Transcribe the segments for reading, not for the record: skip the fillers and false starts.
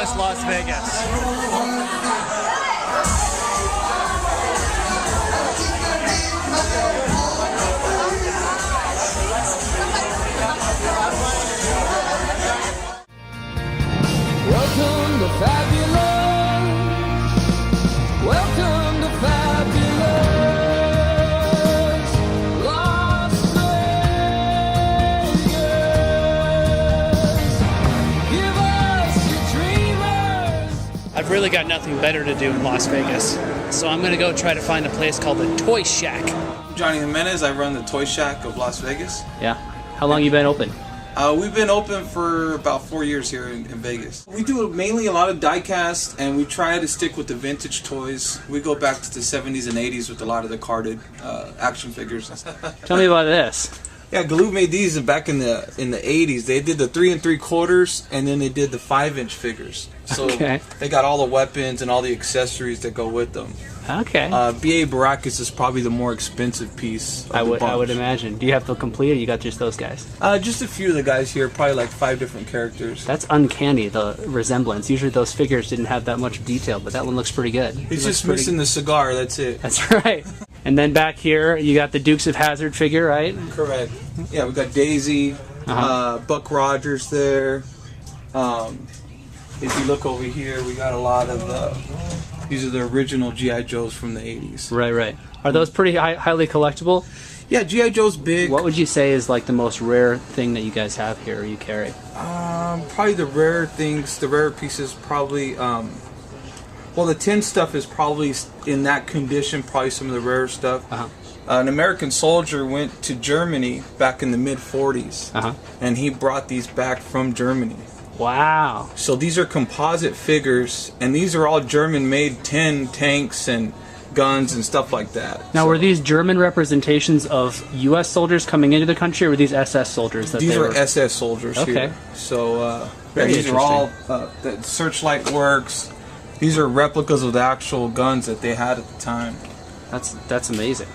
fabulous Las Vegas. Welcome to fabulous. Welcome to fabulous Las Vegas. Give us your dreamers. I've really got nothing better to do in Las Vegas, so I'm gonna go try to find a place called the Toy Shack. Johnny Jimenez, I run the Toy Shack of Las Vegas. Yeah. How long you been open? We've been open for about 4 years here in Vegas. We do mainly a lot of die-cast, and we try to stick with the vintage toys. We go back to the 70s and 80s with a lot of the carded action figures. Tell me about this. Yeah, Galoob made these back in the 80s. They did the 3 3/4, and then they did the 5-inch figures. So Okay. they got all the weapons and all the accessories that go with them. Okay. B.A. Baracus is probably the more expensive piece of I would the bunch. imagine. Do you have the complete, or you got just those guys? Just a few of the guys here, probably like 5 different characters. That's uncanny, the resemblance. Usually those figures didn't have that much detail, but that one looks pretty good. He's just missing the cigar, that's it. That's right. And then back here, you got the Dukes of Hazzard figure, right? Correct. Yeah, we got Daisy, Buck Rogers there. If you look over here, we got a lot of these are the original G.I. Joes from the 80s. Right, right. Are those pretty highly collectible? Yeah, G.I. Joe's big. What would you say is like the most rare thing that you guys have here, or you carry? Probably the rare things, the rare pieces probably, well, the tin stuff is probably in that condition, probably some of the rare stuff. An American soldier went to Germany back in the mid-40s, and he brought these back from Germany. Wow. So these are composite figures, and these are all German-made tin tanks and guns and stuff like that. Now, were these German representations of U.S. soldiers coming into the country, or were these SS soldiers? These are SS soldiers here. So yeah, these are all the Searchlight Works. These are replicas of the actual guns that they had at the time. That's amazing.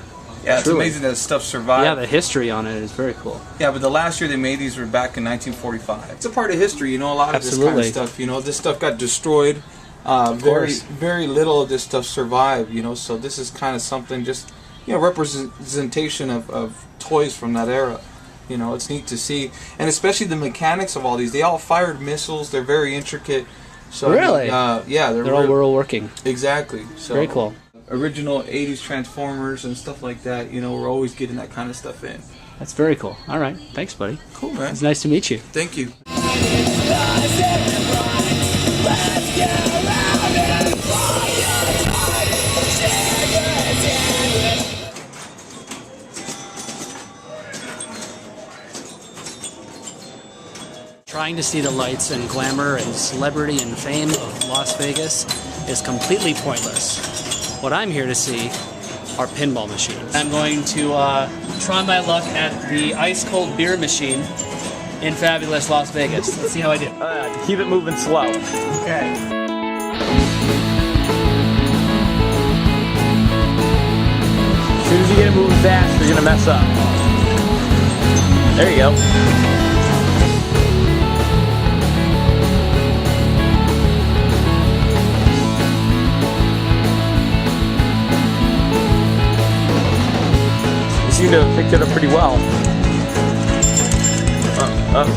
Yeah, it's amazing that stuff survived. Yeah, the history on it is very cool. Yeah, but the last year they made these were back in 1945. It's a part of history, you know, a lot of this kind of stuff, you know, this stuff got destroyed. Very little of this stuff survived, you know, so this is kind of something just, you know, representation of toys from that era. You know, it's neat to see. And especially the mechanics of all these. They all fired missiles. They're very intricate. So, really? Yeah, they're all world working. Exactly. So, very cool. Original 80s Transformers and stuff like that, you know, we're always getting that kind of stuff in. That's very cool. All right. Thanks, buddy. Cool, man. It's nice to meet you. Thank you. Trying to see the lights and glamour and celebrity and fame of Las Vegas is completely pointless. What I'm here to see are pinball machines. I'm going to try my luck at the ice-cold beer machine in fabulous Las Vegas. Let's see how I do. Keep it moving slow. Okay. As soon as you get it moving fast, you're gonna mess up. There you go. You seem to have picked it up pretty well. Up.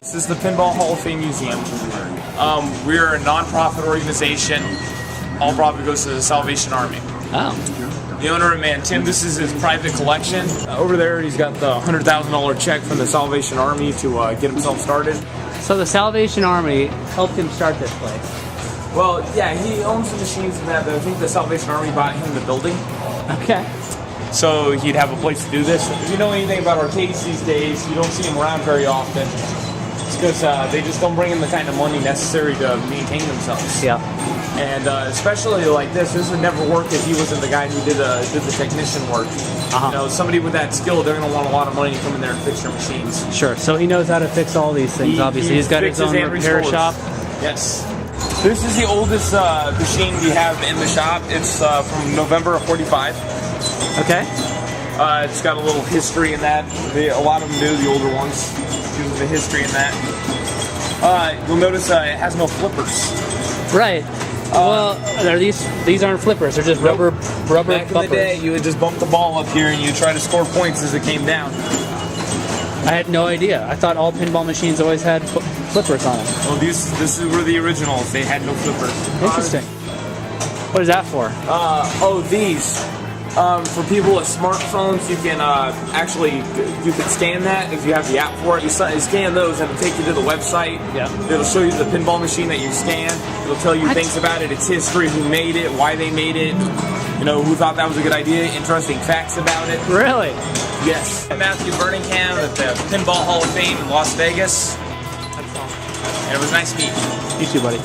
This is the Pinball Hall of Fame Museum. We're a non-profit organization. All profit goes to the Salvation Army. Oh. The owner, man, Tim, this is his private collection. Over there, he's got the $100,000 check from the Salvation Army to get himself started. So the Salvation Army helped him start this place. Well, yeah, he owns the machines and that, but I think the Salvation Army bought him the building. Okay. So he'd have a place to do this. If you know anything about arcades these days, you don't see them around very often. It's because they just don't bring in the kind of money necessary to maintain themselves. Yeah. And especially like this would never work if he wasn't the guy who did the technician work. You know, somebody with that skill, they're going to want a lot of money to come in there and fix your machines. Sure. So he knows how to fix all these things, obviously. He's got his own repair shop. Yes. This is the oldest machine we have in the shop. It's from November of '45. Okay. It's got a little history in that. A lot of them do, the older ones, due to the history in that. You'll notice it has no flippers. Right. Well, these aren't flippers. They're just rubber Back in bumpers. the day, you would just bump the ball up here and you try to score points as it came down. I had no idea. I thought all pinball machines always had flippers on them. Well, this were the originals. They had no flippers. Interesting. What is that for? These. For people with smartphones, you can you can scan that if you have the app for it. You scan those and it'll take you to the website. Yeah. It'll show you the pinball machine that you scanned. It'll tell you things about it, its history, who made it, why they made it, you know, who thought that was a good idea, interesting facts about it. Really? Yes. I'm Matthew Birmingham at the Pinball Hall of Fame in Las Vegas. And it was nice meeting you. You too, buddy.